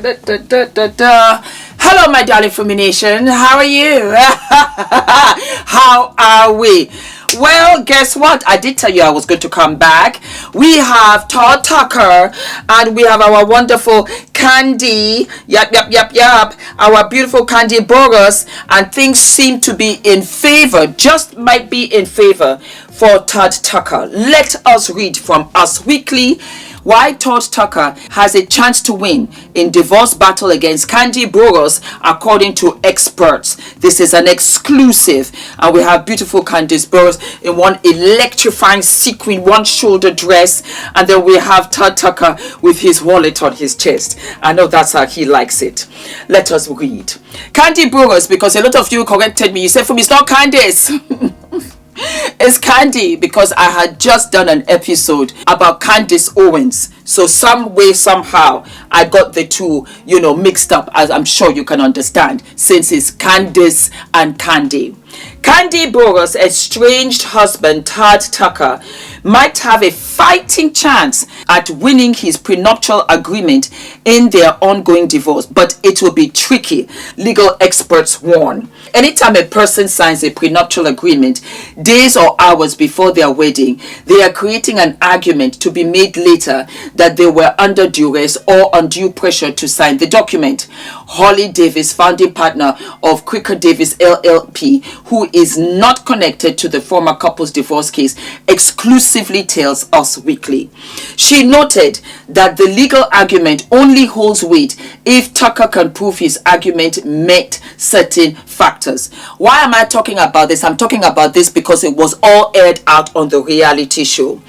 Hello, my darling Fumi Nation. How are you? How are we? Well, guess what? I did tell you I was going to come back. We have Todd Tucker and we have our wonderful Kandi. Our beautiful Kandi'S, and things seem to be in favor, just might be in favor for Todd Tucker. Let us read from Us Weekly why Todd Tucker has a chance to win in divorce battle against Kandi'S according to experts. This is an exclusive, and we have beautiful Kandi'S in one electrifying sequin, one shoulder dress, and then we have Todd Tucker with his wallet on his chest. I know that's how he likes it. Let us read. Kandi'S, because a lot of you corrected me. You said, "Fumi, it's not Kandi'S." It's Kandi, because I had just done an episode about Candice Owens. So some way, somehow, I got the two, mixed up, as I'm sure you can understand, since it's Candice and Kandi. Kandi'S estranged husband Todd Tucker might have a fighting chance at winning his prenuptial agreement in their ongoing divorce, but it will be tricky, legal experts warn. Anytime a person signs a prenuptial agreement days or hours before their wedding, they are creating an argument to be made later that they were under duress or undue pressure to sign the document. Holly Davis, founding partner of Cricker Davis LLP, who is not connected to the former couple's divorce case, exclusively tells Us Weekly. She noted that the legal argument only holds weight if Tucker can prove his argument met certain factors. Why am I talking about this? I'm talking about this because it was all aired out on the reality show.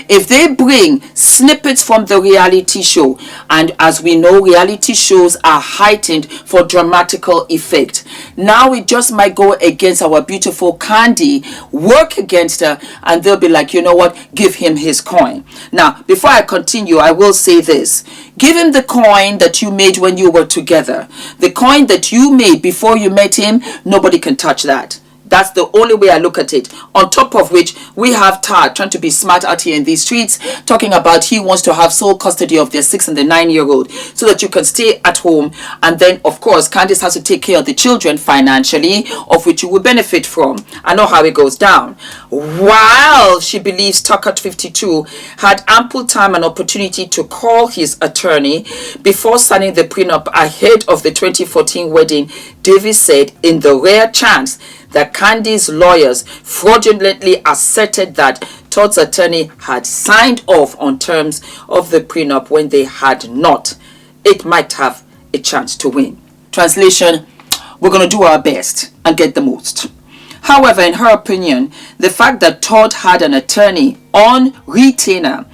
If they bring snippets from the reality show, and as we know, reality shows are heightened for dramatical effect. Now it just might go against our beautiful Kandi, work against her, and they'll be like, you know what, give him his coin. Now, before I continue, I will say this. Give him the coin that you made when you were together. The coin that you made before you met him, nobody can touch that. That's the only way I look at it. On top of which, we have Todd trying to be smart out here in these streets, talking about he wants to have sole custody of their 6 and 9-year-old so that you can stay at home. And then, of course, Candice has to take care of the children financially, of which you will benefit from. I know how it goes down. While she believes Tucker, 52, had ample time and opportunity to call his attorney before signing the prenup ahead of the 2014 wedding, Davis said, in the rare chance that Kandi's lawyers fraudulently asserted that Todd's attorney had signed off on terms of the prenup when they had not, it might have a chance to win. Translation, we're going to do our best and get the most. However, in her opinion, the fact that Todd had an attorney on retainer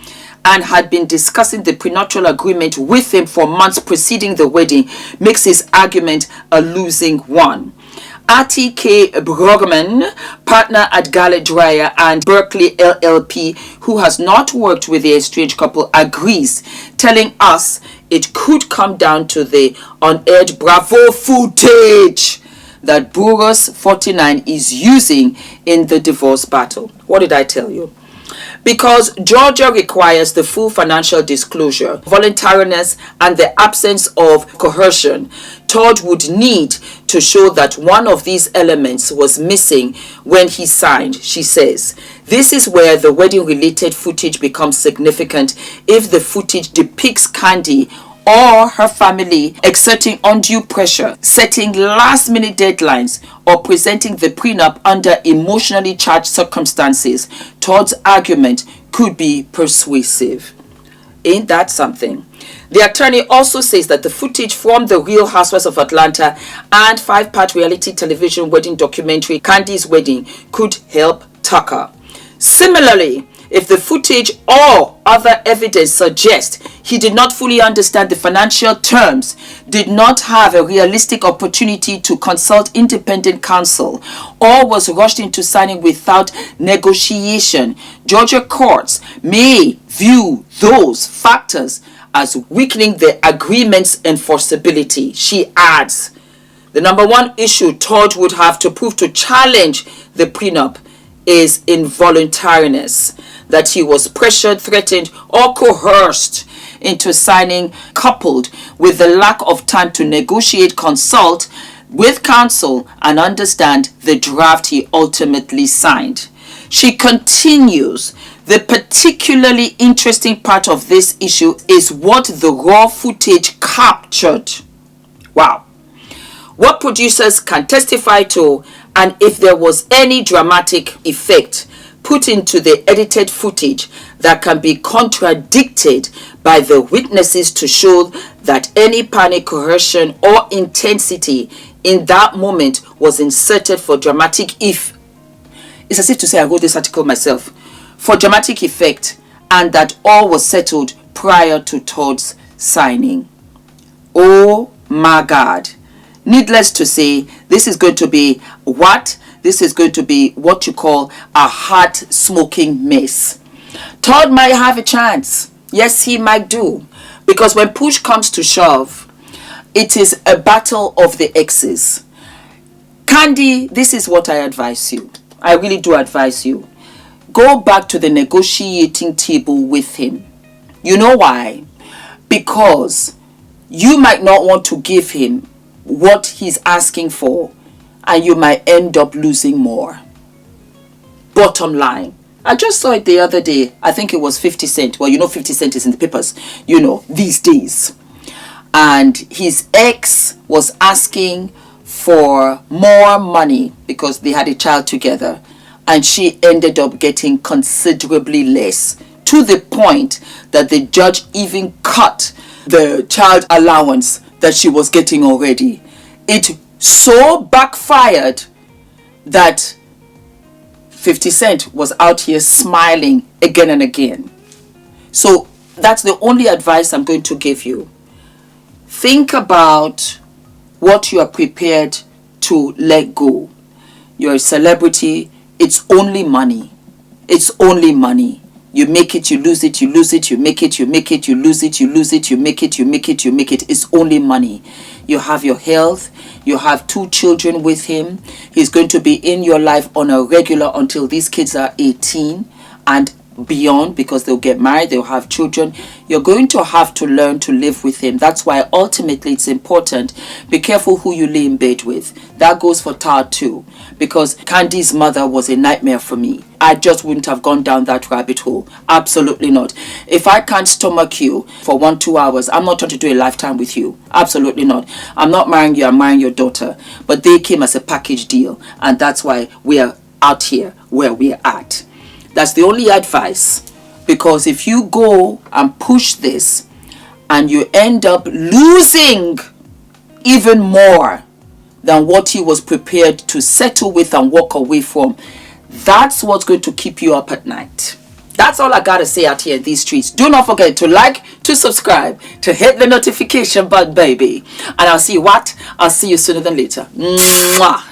and had been discussing the prenuptial agreement with him for months preceding the wedding makes his argument a losing one. Artie K. Brogman, partner at Gallagher Dreyer and Berkeley LLP, who has not worked with the estranged couple, agrees, telling us it could come down to the unaired Bravo footage that Burgos 49 is using in the divorce battle. What did I tell you? Because Georgia requires the full financial disclosure, voluntariness, and the absence of coercion, Todd would need to show that one of these elements was missing when he signed, she says. This is where the wedding-related footage becomes significant if the footage depicts Kandi or her family exerting undue pressure, setting last-minute deadlines, or presenting the prenup under emotionally charged circumstances. Todd's argument could be persuasive. Ain't that something? The attorney also says that the footage from the Real Housewives of Atlanta and 5-part reality television wedding documentary Kandi's Wedding could help Tucker. Similarly, if the footage or other evidence suggests he did not fully understand the financial terms, did not have a realistic opportunity to consult independent counsel, or was rushed into signing without negotiation, Georgia courts may view those factors as weakening the agreement's enforceability. She adds, the number one issue Todd would have to prove to challenge the prenup is involuntariness, that he was pressured, threatened, or coerced into signing, coupled with the lack of time to negotiate, consult with counsel, and understand the draft he ultimately signed. She continues, the particularly interesting part of this issue is what the raw footage captured. Wow. What producers can testify to, and if there was any dramatic effect put into the edited footage that can be contradicted by the witnesses to show that any panic, coercion, or intensity in that moment was inserted for dramatic if it's as if to say I wrote this article myself, for dramatic effect, and that all was settled prior to Todd's signing. Oh my God. Needless to say, this is going to be what? This is going to be what you call a hot smoking mess. Todd might have a chance. Yes, he might do. Because when push comes to shove, it is a battle of the exes. Kandi, this is what I advise you. I really do advise you. Go back to the negotiating table with him. You know why? Because you might not want to give him what he's asking for, and you might end up losing more. Bottom line. I just saw it the other day. I think it was 50 Cent. Well, you know 50 Cent is in the papers, you know, these days. And his ex was asking for more money because they had a child together, and she ended up getting considerably less, to the point that the judge even cut the child allowance that she was getting already. It so backfired that 50 Cent was out here smiling again and again. So that's the only advice I'm going to give you. Think about what you are prepared to let go. You're a celebrity. It's only money. It's only money. You make it, you lose it, you lose it, you make it, you make it, you lose it, you lose it, you make it, you make it, you make it. It's only money. You have your health. You have 2 children with him. He's going to be in your life on a regular until these kids are 18 and beyond, because they'll get married, they'll have children. You're going to have to learn to live with him. That's why ultimately it's important. Be careful who you lay in bed with. That goes for Todd too, because Kandi'S mother was a nightmare for me. I just wouldn't have gone down that rabbit hole. Absolutely not. If I can't stomach you for 1-2 hours, I'm not trying to do a lifetime with you. Absolutely not. I'm not marrying you, I'm marrying your daughter. But they came as a package deal, and that's why we are out here where we're at. That's the only advice, because if you go and push this and you end up losing even more than what he was prepared to settle with and walk away from, that's what's going to keep you up at night. That's all I gotta say out here in these streets. Do not forget to like, to subscribe, to hit the notification button, baby. And I'll see you what? I'll see you sooner than later. Mwah.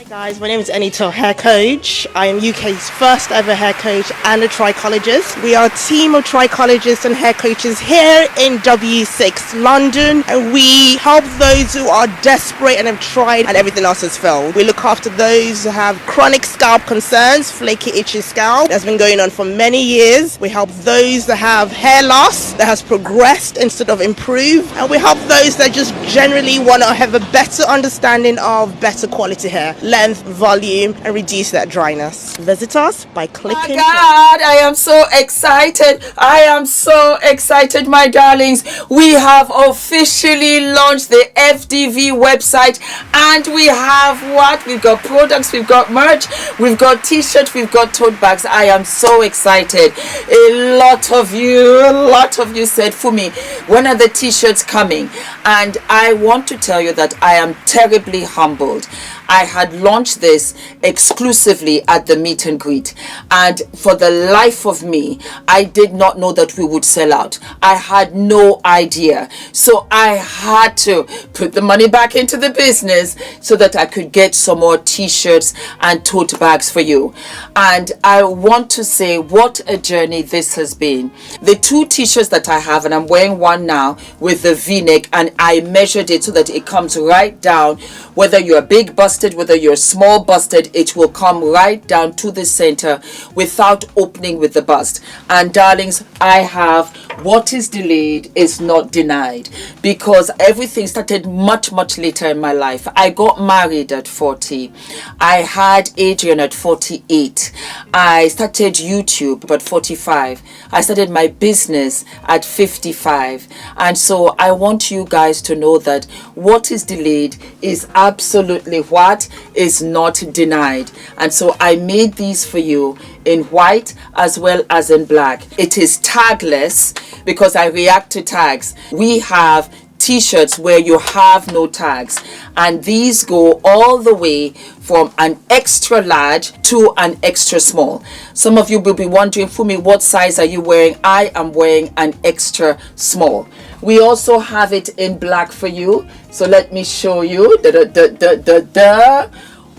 Guys, my name is ENITAN, hair coach. I am UK's first ever hair coach and a trichologist. We are a team of trichologists and hair coaches here in W6 London, and we help those who are desperate and have tried and everything else has failed. We look after those who have chronic scalp concerns, flaky, itchy scalp that's been going on for many years. We help those that have hair loss that has progressed instead of improved, and we help those that just generally want to have a better understanding of better quality hair, length, volume, and reduce that dryness. Visit us by clicking. Oh God, I am so excited. I am so excited, my darlings. We have officially launched the FDV website, and we have what? We've got products, we've got merch, we've got t-shirts, we've got tote bags. I am so excited. A lot of you said, Fumi, when are the t-shirts coming? And I want to tell you that I am terribly humbled. I had launched this exclusively at the meet and greet, and for the life of me, I did not know that we would sell out. I had no idea. So I had to put the money back into the business so that I could get some more t-shirts and tote bags for you. And I want to say what a journey this has been. The 2 t-shirts that I have, and I'm wearing one now with the v-neck, and I measured it so that it comes right down, whether you're a big busted busted, whether you're small busted, it will come right down to the center without opening with the bust. And darlings, I have what is delayed is not denied, because everything started much later in my life. I got married at 40. I had Adrian at 48. I started YouTube at 45. I started my business at 55. And so I want you guys to know that what is delayed is absolutely what is not denied. And so I made these for you in white as well as in black. It is tagless because I react to tags. We have t-shirts where you have no tags, and these go all the way from an extra large to an extra small. Some of you will be wondering, Fumi, what size are you wearing? I am wearing an extra small. We also have it in black for you, so let me show you.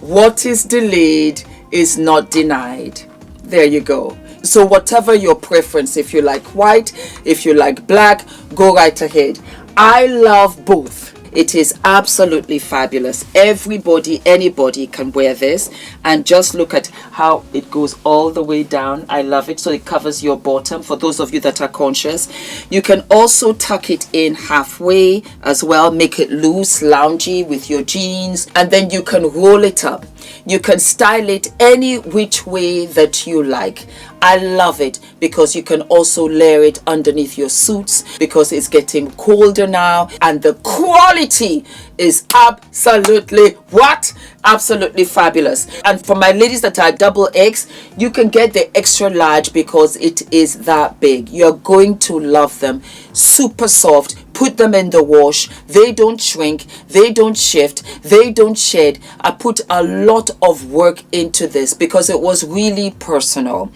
What is delayed is not denied. There you go. So whatever your preference, if you like white, if you like black, go right ahead. I love both. It is absolutely fabulous. Everybody, anybody can wear this. And just look at how it goes all the way down. I love it. So it covers your bottom for those of you that are conscious. You can also tuck it in halfway as well. Make it loose, loungy with your jeans. And then you can roll it up. You can style it any which way that you like. I love it because you can also layer it underneath your suits because it's getting colder now, and the quality is absolutely what? Absolutely fabulous. And for my ladies that are double X, you can get the extra large because it is that big. You're going to love them. Super soft. Put them in the wash. They don't shrink. They don't shift. They don't shed. I put a lot of work into this because it was really personal.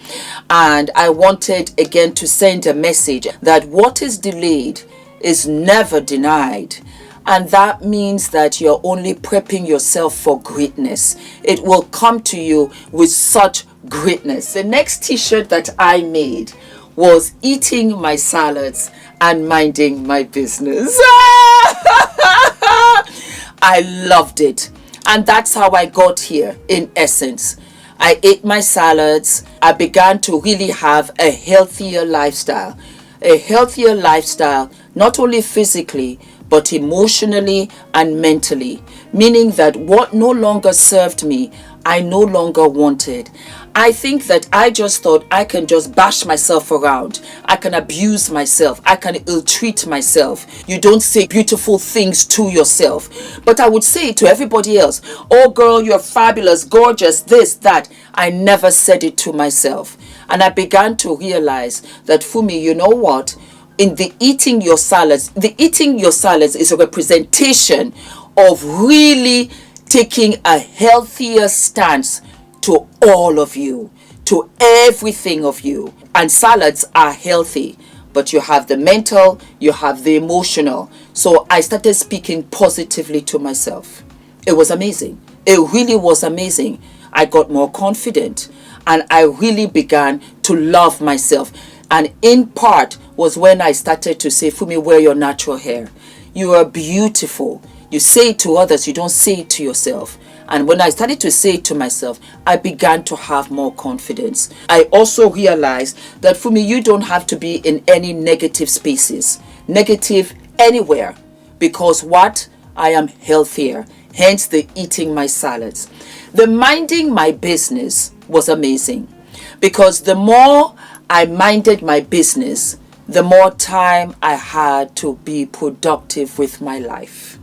And I wanted again to send a message that what is delayed is never denied. And that means that you're only prepping yourself for greatness. It will come to you with such greatness. The next t-shirt that I made was eating my salads and minding my business. I loved it. And that's how I got here, in essence. I ate my salads. I began to really have a healthier lifestyle. A healthier lifestyle, not only physically, but emotionally and mentally. Meaning that what no longer served me, I no longer wanted. I think that I just thought I can just bash myself around. I can abuse myself. I can ill-treat myself. You don't say beautiful things to yourself. But I would say it to everybody else. Oh girl, you're fabulous, gorgeous, this, that. I never said it to myself. And I began to realize that, Fumi, you know what? In the eating your salads is a representation of really taking a healthier stance to all of you, to everything of you. And salads are healthy, but you have the mental, you have the emotional. So I started speaking positively to myself. It was amazing. It really was amazing. I got more confident and I really began to love myself. And in part was when I started to say, Fumi, wear your natural hair. You are beautiful. You say it to others, you don't say it to yourself. And when I started to say it to myself, I began to have more confidence. I also realized that, Fumi, you don't have to be in any negative spaces, negative anywhere, because what? I am healthier. Hence the eating my salads. The minding my business was amazing, because the more I minded my business, the more time I had to be productive with my life.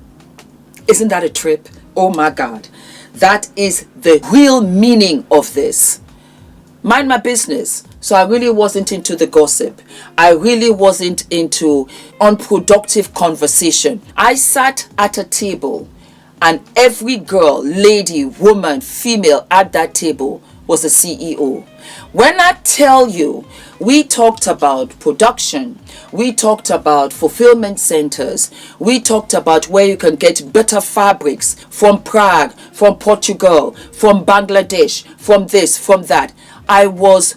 Isn't that a trip? Oh my God. That is the real meaning of this. Mind my business. So I really wasn't into the gossip. I really wasn't into unproductive conversation. I sat at a table and every girl, lady, woman, female at that table was a CEO. When I tell you, we talked about production, we talked about fulfillment centers, we talked about where you can get better fabrics from Prague, from Portugal, from Bangladesh, from this, from that. I was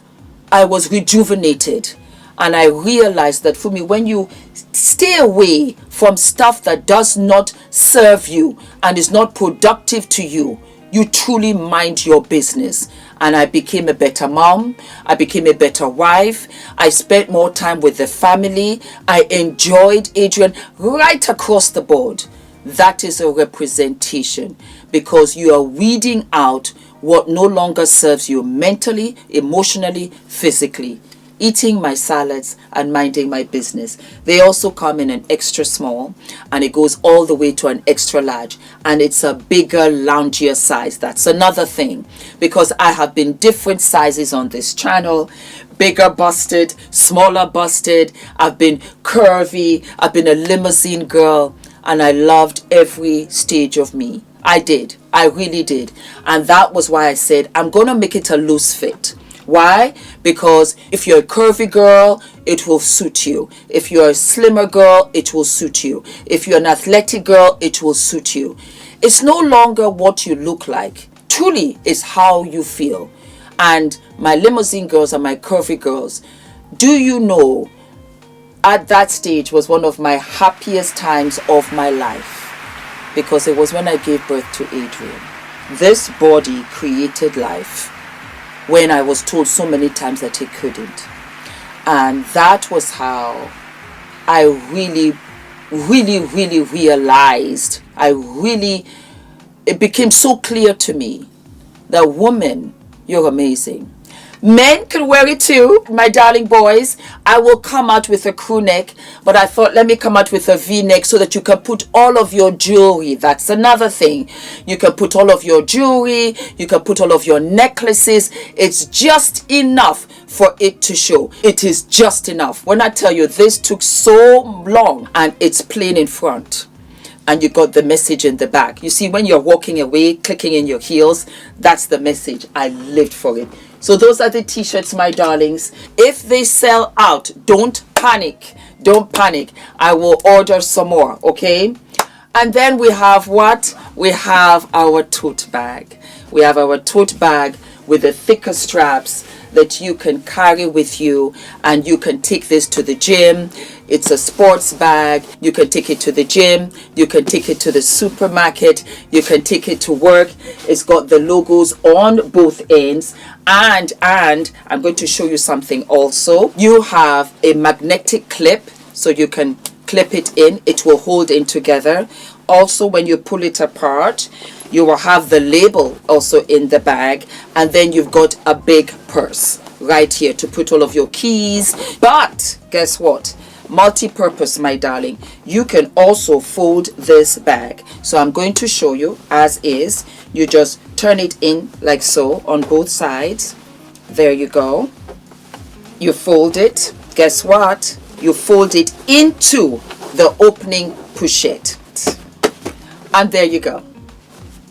rejuvenated. And I realized that, for me, when you stay away from stuff that does not serve you and is not productive to you, you truly mind your business. And I became a better mom. I became a better wife. I spent more time with the family. I enjoyed Adrian right across the board. That is a representation, because you are weeding out what no longer serves you mentally, emotionally, physically. Eating my salads and minding my business. They also come in an extra small, and it goes all the way to an extra large, and it's a bigger, loungier size. That's another thing, because I have been different sizes on this channel. Bigger busted, smaller busted. I've been curvy. I've been a limousine girl, and I loved every stage of me. I did. I really did. And that was why I said I'm going to make it a loose fit. Why? Because if you're a curvy girl, it will suit you. If you're a slimmer girl, it will suit you. If you're an athletic girl, it will suit you. It's no longer what you look like. Truly, it's how you feel. And my limousine girls and my curvy girls, do you know, at that stage was one of my happiest times of my life, because it was when I gave birth to Adrian. This body created life when I was told so many times that it couldn't. And that was how I really realized, it became so clear to me that, woman, you're amazing. Men can wear it too, my darling boys. I will come out with a crew neck, but I thought, let me come out with a V-neck so that you can put all of your jewelry. That's another thing. You can put all of your jewelry. You can put all of your necklaces. It's just enough for it to show. It is just enough. When I tell you, this took so long, and it's plain in front, and you got the message in the back. You see, when you're walking away, clicking in your heels, that's the message. I lived for it. So those are the t-shirts, my darlings. If they sell out, don't panic. Don't panic. I will order some more, okay? And then we have what? We have our tote bag. We have our tote bag with the thicker straps that you can carry with you, and you can take this to the gym. It's a sports bag. You can take it to the gym. You can take it to the supermarket. You can take it to work. It's got the logos on both ends. And I'm going to show you something also. You have a magnetic clip, so you can clip it in. It will hold in together. Also, when you pull it apart, you will have the label also in the bag, and then you've got a big purse right here to put all of your keys. But guess what? Multi-purpose, my darling. You can also fold this bag. So I'm going to show you as is. You just turn it in like so on both sides. There you go. You fold it. Guess what? You fold it into the opening pochette. And there you go.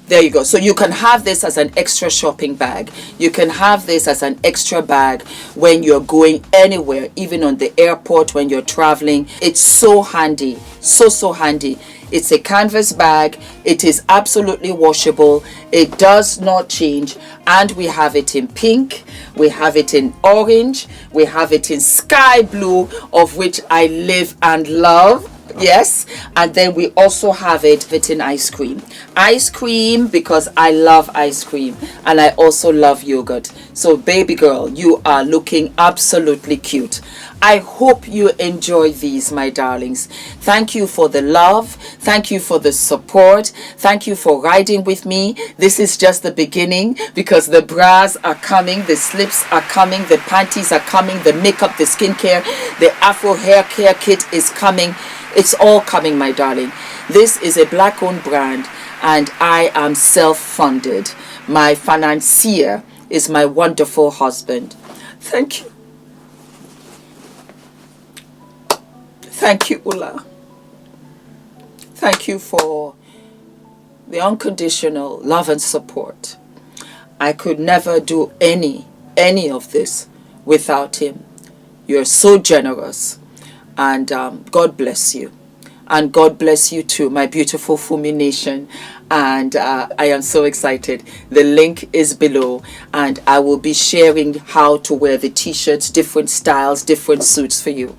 There you go. So you can have this as an extra shopping bag. You can have this as an extra bag when you're going anywhere, even on the airport, when you're traveling. It's so handy. So handy. It's a canvas bag. It is absolutely washable. It does not change. And we have it in pink. We have it in orange. We have it in sky blue, of which I live and love. Yes. And then we also have it in ice cream. Ice cream, because I love ice cream, and I also love yogurt. So baby girl, you are looking absolutely cute. I hope you enjoy these, my darlings. Thank you for the love. Thank you for the support. Thank you for riding with me. This is just the beginning, because the bras are coming, the slips are coming, the panties are coming, the makeup, the skincare, the Afro hair care kit is coming. It's all coming, my darling. This is a black-owned brand, and I am self-funded. My financier is my wonderful husband. Thank you. Thank you, Ula. Thank you for the unconditional love and support. I could never do any of this without him. You're so generous. And God bless you. And God bless you too, my beautiful Fumi Nation. And I am so excited. The link is below, and I will be sharing how to wear the t-shirts, different styles, different suits for you.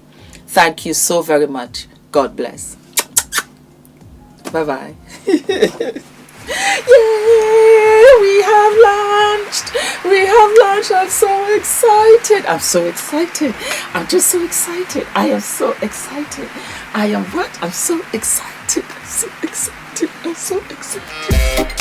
Thank you so very much. God bless. Bye-bye. Yay! We have launched. We have launched. I'm so excited. I'm so excited. I'm just so excited. I am so excited. I am what? I'm so excited. I'm so excited. I'm so excited.